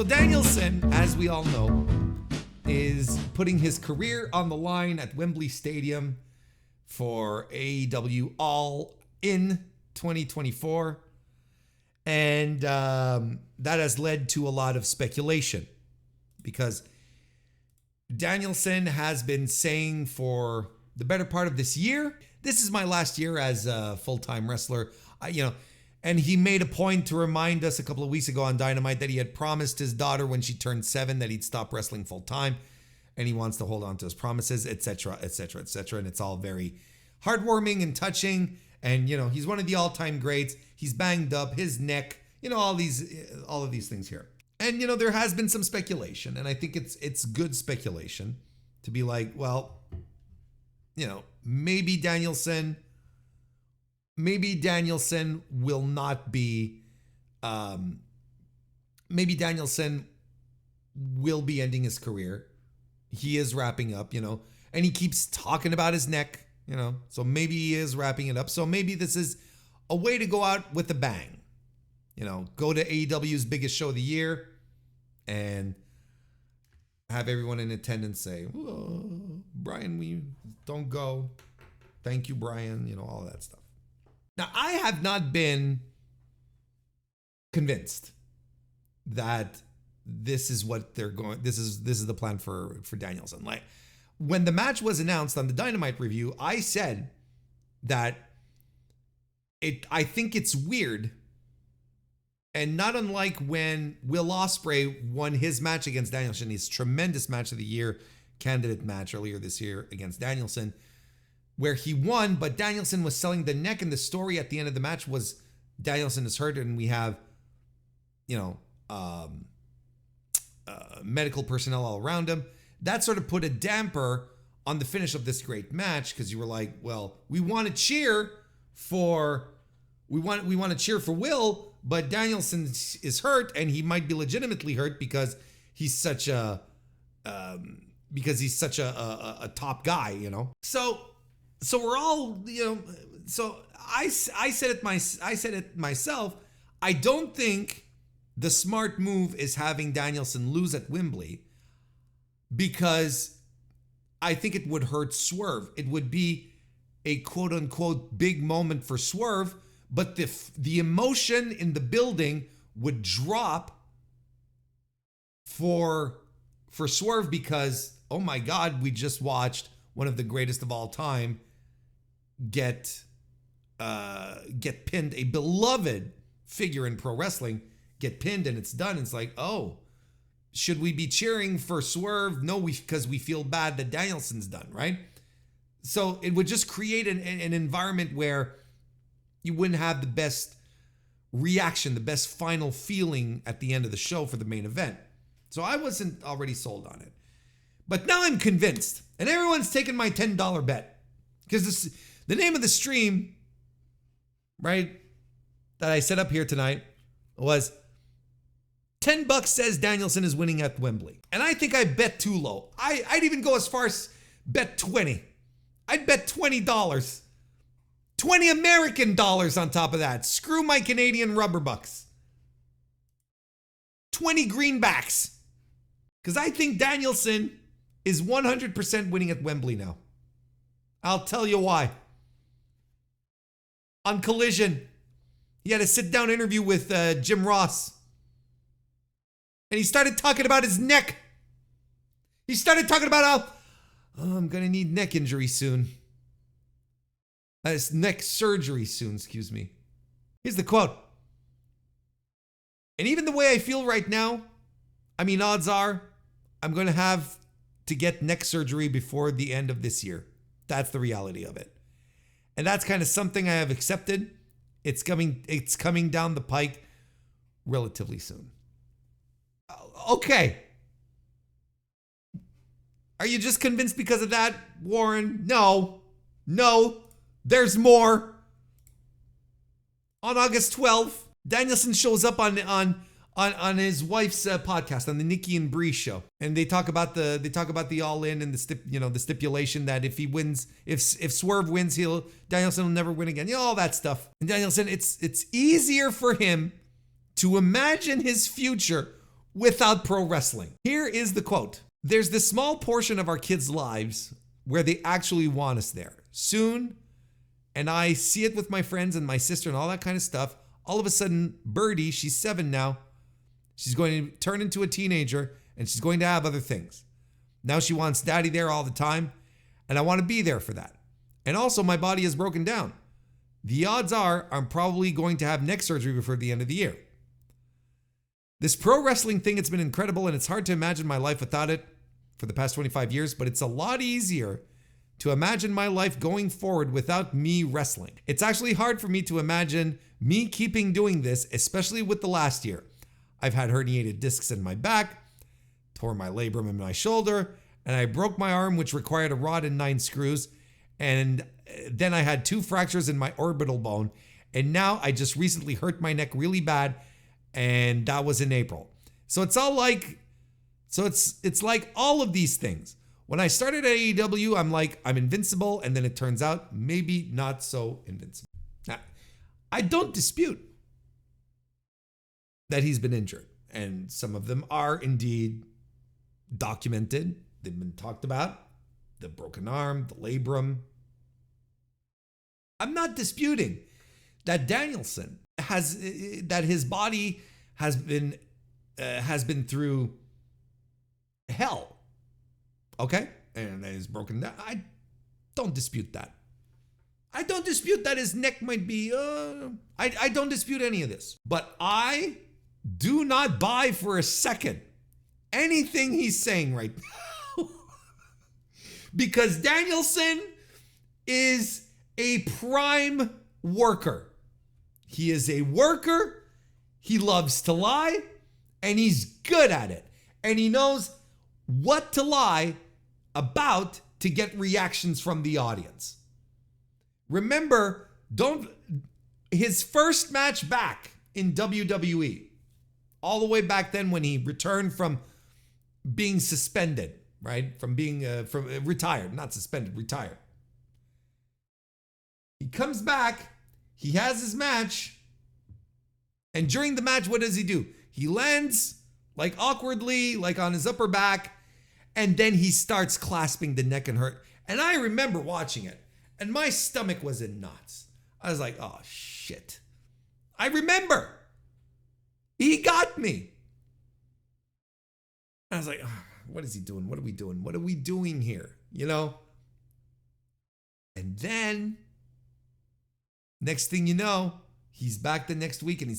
So Danielson, as we all know, is putting his career on the line at Wembley Stadium for AEW All In 2024. And that has led to a lot of speculation because Danielson has been saying for the better part of this year, this is my last year as a full-time wrestler, and he made a point to remind us a couple of weeks ago on Dynamite that he had promised his daughter when she turned 7 that he'd stop wrestling full-time, and he wants to hold on to his promises, etc., etc., etc. And it's all very heartwarming and touching. And, he's one of the all-time greats. He's banged up, his neck, all of these things here. And, there has been some speculation, and I think it's good speculation to be like, well, maybe Danielson will not be, maybe Danielson will be ending his career. He is wrapping up, and he keeps talking about his neck, so maybe he is wrapping it up. So maybe this is a way to go out with a bang, go to AEW's biggest show of the year and have everyone in attendance say, Bryan, we don't go. Thank you, Bryan, all that stuff. Now, I have not been convinced that this is what they're going, this is the plan for Danielson. Like, when the match was announced on the Dynamite review, I said that I think it's weird, and not unlike when Will Ospreay won his match against Danielson, his tremendous match of the year, candidate match earlier this year against Danielson, where he won, but Danielson was selling the neck, and the story at the end of the match was Danielson is hurt, and we have, medical personnel all around him. That sort of put a damper on the finish of this great match, because you were like, well, we want to cheer for Will, but Danielson is hurt, and he might be legitimately hurt because he's such a top guy, So we're all, so I said it myself. I don't think the smart move is having Danielson lose at Wembley, because I think it would hurt Swerve. It would be a quote unquote big moment for Swerve, but the emotion in the building would drop for Swerve, because, oh my God, we just watched one of the greatest of all time get pinned, a beloved figure in pro wrestling get pinned, and it's done. It's like, oh, should we be cheering for Swerve? No, because we feel bad that Danielson's done, right? So it would just create an environment where you wouldn't have the best reaction, the best final feeling at the end of the show for the main event. So I wasn't already sold on it. But now I'm convinced, and everyone's taking my $10 bet, because the name of the stream, right, that I set up here tonight was $10 says Danielson is winning at Wembley. And I think I bet too low. I'd even go as far as bet 20. I'd bet $20. 20 American dollars on top of that. Screw my Canadian rubber bucks. 20 greenbacks. Because I think Danielson is 100% winning at Wembley now. I'll tell you why. On Collision, he had a sit-down interview with Jim Ross. And he started talking about his neck. He started talking about how, I'm going to need neck injury soon. Neck surgery soon, excuse me. Here's the quote. And even the way I feel right now, odds are I'm going to have to get neck surgery before the end of this year. That's the reality of it. And that's kind of something I have accepted. It's coming down the pike relatively soon. Okay. Are you just convinced because of that, Warren? No. There's more. On August 12th, Danielson shows up on his wife's podcast, on the Nikki and Bree show, and they talk about the All In and the stipulation that if he wins, if Swerve wins, Danielson will never win again. All that stuff. And Danielson, it's easier for him to imagine his future without pro wrestling. Here is the quote. There's this small portion of our kids' lives where they actually want us there. Soon, and I see it with my friends and my sister and all that kind of stuff, all of a sudden, Birdie, she's 7 now, she's going to turn into a teenager and she's going to have other things. Now she wants daddy there all the time, and I want to be there for that. And also, my body is broken down. The odds are I'm probably going to have neck surgery before the end of the year. This pro wrestling thing, it's been incredible, and it's hard to imagine my life without it for the past 25 years, but it's a lot easier to imagine my life going forward without me wrestling. It's actually hard for me to imagine me keeping doing this, especially with the last year. I've had herniated discs in my back, tore my labrum in my shoulder, and I broke my arm, which required a rod and 9 screws. And then I had 2 fractures in my orbital bone. And now I just recently hurt my neck really bad, and that was in April. So it's all like, it's like all of these things. When I started at AEW, I'm like, I'm invincible, and then it turns out maybe not so invincible. Now, I don't dispute that he's been injured, and some of them are indeed documented. They've been talked about. The broken arm, the labrum. I'm not disputing that Danielson that his body has been through hell. Okay? And that is broken down. I don't dispute that. I don't dispute that his neck might be, I don't dispute any of this. But I do not buy for a second anything he's saying right now. Because Danielson is a prime worker. He is a worker. He loves to lie, and he's good at it. And he knows what to lie about to get reactions from the audience. Remember, his first match back in WWE, all the way back then when he returned from being suspended, right? From being retired, not suspended, retired. He comes back, he has his match, and during the match, what does he do? He lands like awkwardly, like on his upper back, and then he starts clasping the neck and hurt. And I remember watching it, and my stomach was in knots. I was like, oh shit. I remember. He got me. I was like, oh, what is he doing? What are we doing? What are we doing here? You know? And then, next thing you know, he's back the next week, and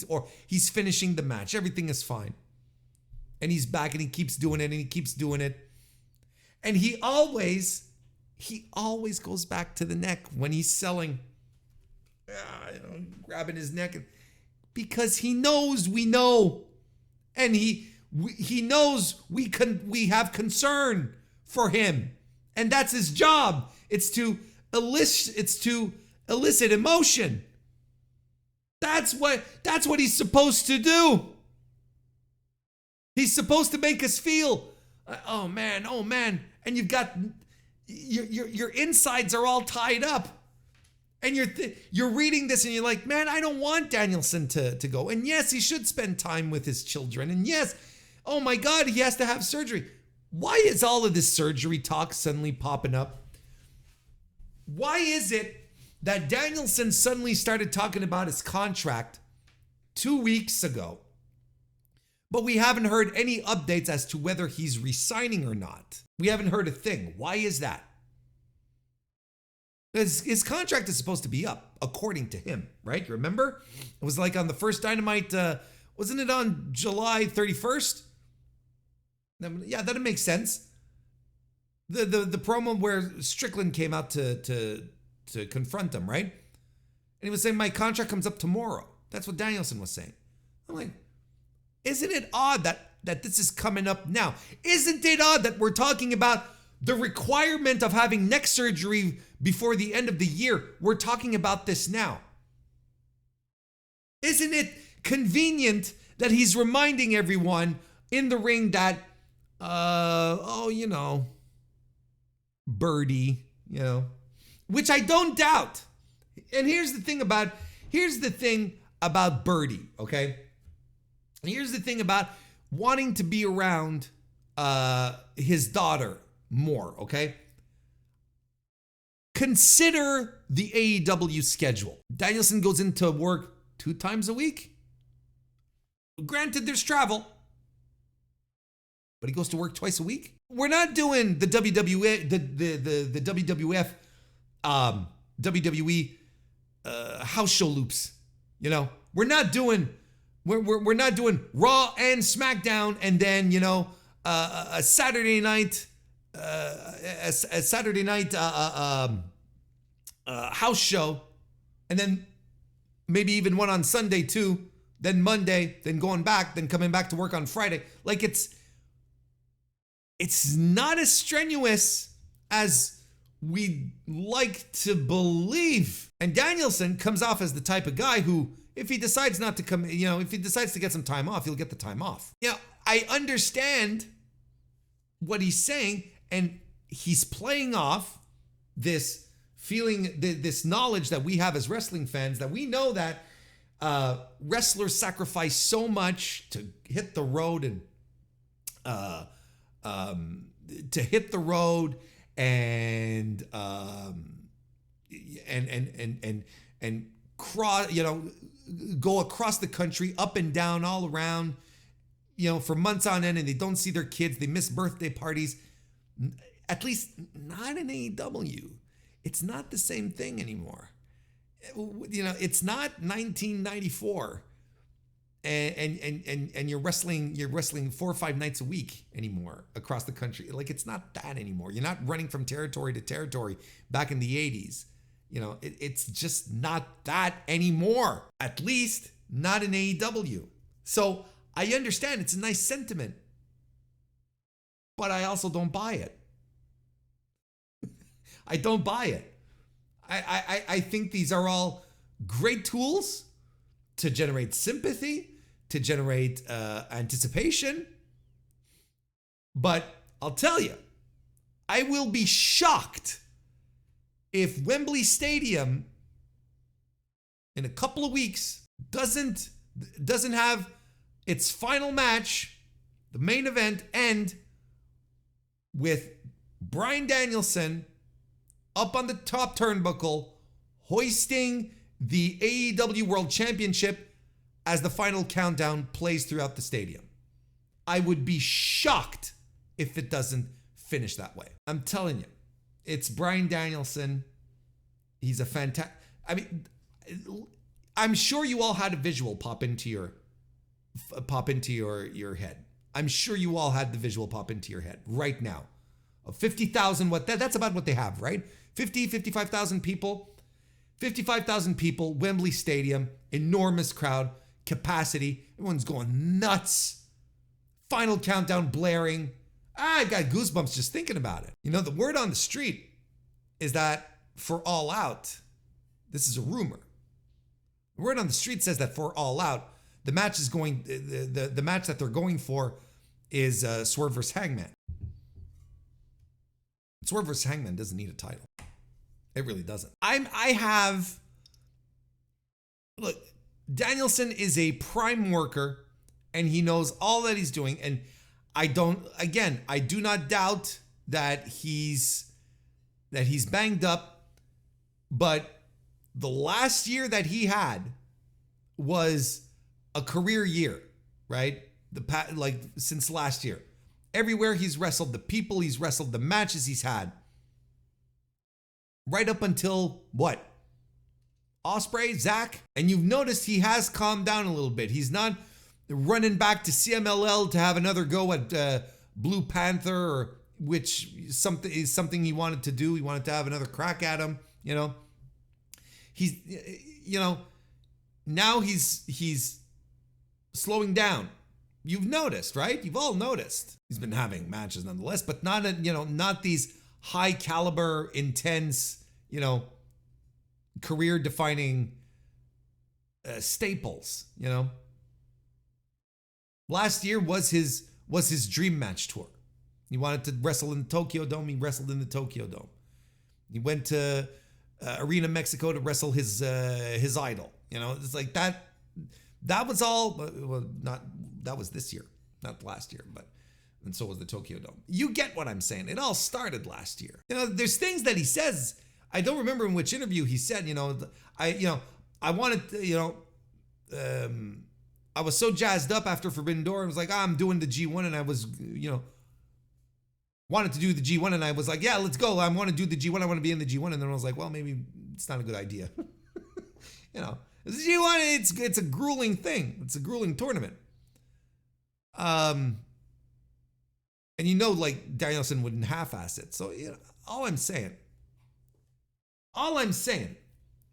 he's finishing the match. Everything is fine. And he's back, and he keeps doing it, and he keeps doing it. And he always goes back to the neck when he's selling, grabbing his neck, because he knows we know, and he knows we have concern for him, and that's his job. It's to elicit emotion. That's what he's supposed to do. He's supposed to make us feel, oh man, and you've got your insides are all tied up, and you're reading this and you're like, man, I don't want Danielson to go. And yes, he should spend time with his children. And yes, oh my God, he has to have surgery. Why is all of this surgery talk suddenly popping up? Why is it that Danielson suddenly started talking about his contract 2 weeks ago, but we haven't heard any updates as to whether he's resigning or not? We haven't heard a thing. Why is that? His contract is supposed to be up, according to him, right? You remember? It was like on the first Dynamite, wasn't it on July 31st? Yeah, that makes sense. The promo where Strickland came out to confront him, right? And he was saying, my contract comes up tomorrow. That's what Danielson was saying. I'm like, isn't it odd that this is coming up now? Isn't it odd that we're talking about the requirement of having neck surgery before the end of the year? We're talking about this now. Isn't it convenient that he's reminding everyone in the ring that, Birdie, which I don't doubt. And here's the thing about Birdie, okay? And here's the thing about wanting to be around his daughter more, okay? Consider the AEW schedule. Danielson goes into work 2 times a week. Granted, there's travel, but he goes to work twice a week. We're not doing the WWE, the WWF, WWE house show loops. You know, we're not doing Raw and SmackDown, and then a Saturday night house show, and then maybe even one on Sunday too, then Monday, then going back, then coming back to work on Friday. Like it's not as strenuous as we'd like to believe. And Danielson comes off as the type of guy who, if he decides not to come, if he decides to get some time off, he'll get the time off. I understand what he's saying, and he's playing off this feeling, this knowledge that we have as wrestling fans, that we know that wrestlers sacrifice so much to hit the road and cross, go across the country, up and down, all around, for months on end, and they don't see their kids. They miss birthday parties. At least not in AEW. It's not the same thing anymore. It's not 1994, and you're wrestling 4 or 5 nights a week anymore across the country. Like, it's not that anymore. You're not running from territory to territory back in the 80s. It's just not that anymore. At least not in AEW. So I understand it's a nice sentiment, but I also don't buy it. I don't buy it. I think these are all great tools to generate sympathy, to generate anticipation. But I'll tell you, I will be shocked if Wembley Stadium in a couple of weeks doesn't have its final match, the main event, end with Bryan Danielson up on the top turnbuckle, hoisting the AEW World Championship as the final countdown plays throughout the stadium. I would be shocked if it doesn't finish that way. I'm telling you, it's Bryan Danielson. He's a fantastic... I'm sure you all had a visual pop into your head. I'm sure you all had the visual pop into your head right now. Of 50,000, that's about what they have, right? 55,000 people. 55,000 people, Wembley Stadium, enormous crowd, capacity. Everyone's going nuts. Final countdown blaring. I got goosebumps just thinking about it. The word on the street is that for All Out, this is a rumor. The word on the street says that for All Out, the match is going, the match that they're going for is Swerve vs. Hangman. Swerve vs. Hangman doesn't need a title. It really doesn't. Look, Danielson is a prime worker, and he knows all that he's doing. And I do not doubt that he's banged up, but the last year that he had was a career year, right? Since last year. Everywhere he's wrestled, the people he's wrestled, the matches he's had. Right up until what? Ospreay, Zach? And you've noticed he has calmed down a little bit. He's not running back to CMLL to have another go at Blue Panther, which is something he wanted to do. He wanted to have another crack at him, He's, now he's slowing down. You've noticed, right? You've all noticed. He's been having matches nonetheless, but not these high caliber, intense, career defining staples, Last year was his dream match tour. He wanted to wrestle in the Tokyo Dome. He wrestled in the Tokyo Dome. He went to Arena Mexico to wrestle his idol. It's like that. That was all. Well, not that was this year. Not last year, and so was the Tokyo Dome. You get what I'm saying. It all started last year. There's things that he says. I don't remember in which interview he said, I wanted to, I was so jazzed up after Forbidden Door. I was like, I'm doing the G1, and I was, wanted to do the G1, and I was like, yeah, let's go. I want to do the G1. I want to be in the G1. And then I was like, well, maybe it's not a good idea. The G1, it's a grueling thing. It's a grueling tournament. And like Danielson wouldn't half-ass it. So all I'm saying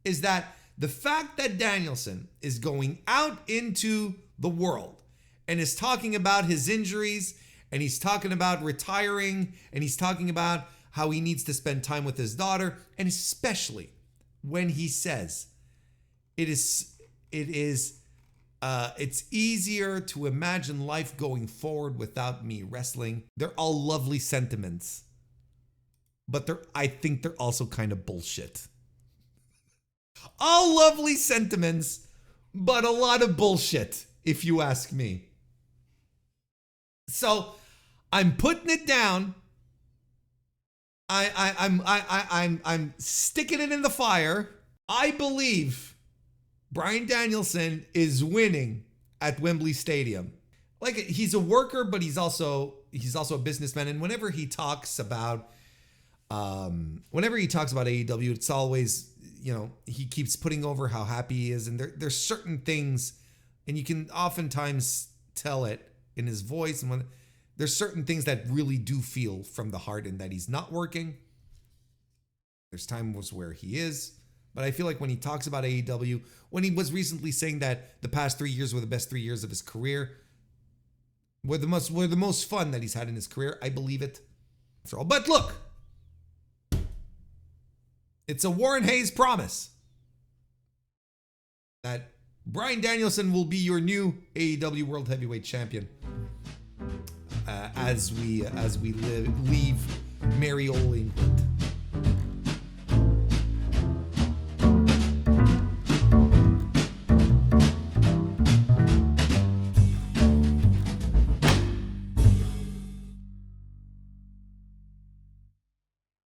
is that the fact that Danielson is going out into the world and is talking about his injuries, and he's talking about retiring, and he's talking about how he needs to spend time with his daughter, and especially when he says it's easier to imagine life going forward without me wrestling. They're all lovely sentiments, but I think they're also kind of bullshit. All lovely sentiments, but a lot of bullshit, if you ask me. So I'm putting it down. I'm sticking it in the fire. I believe Bryan Danielson is winning at Wembley Stadium. Like, he's a worker, but he's also a businessman. And whenever he talks about AEW, it's always, he keeps putting over how happy he is. And there's certain things, and you can oftentimes tell it in his voice. And when there's certain things that really do feel from the heart, and that he's not working. There's times where he is. But I feel like when he talks about AEW, when he was recently saying that the past 3 years were the best 3 years of his career, were the most fun that he's had in his career, I believe it. But look, it's a WarrenHayes promise that Bryan Danielson will be your new AEW World Heavyweight Champion as we leave merry old England.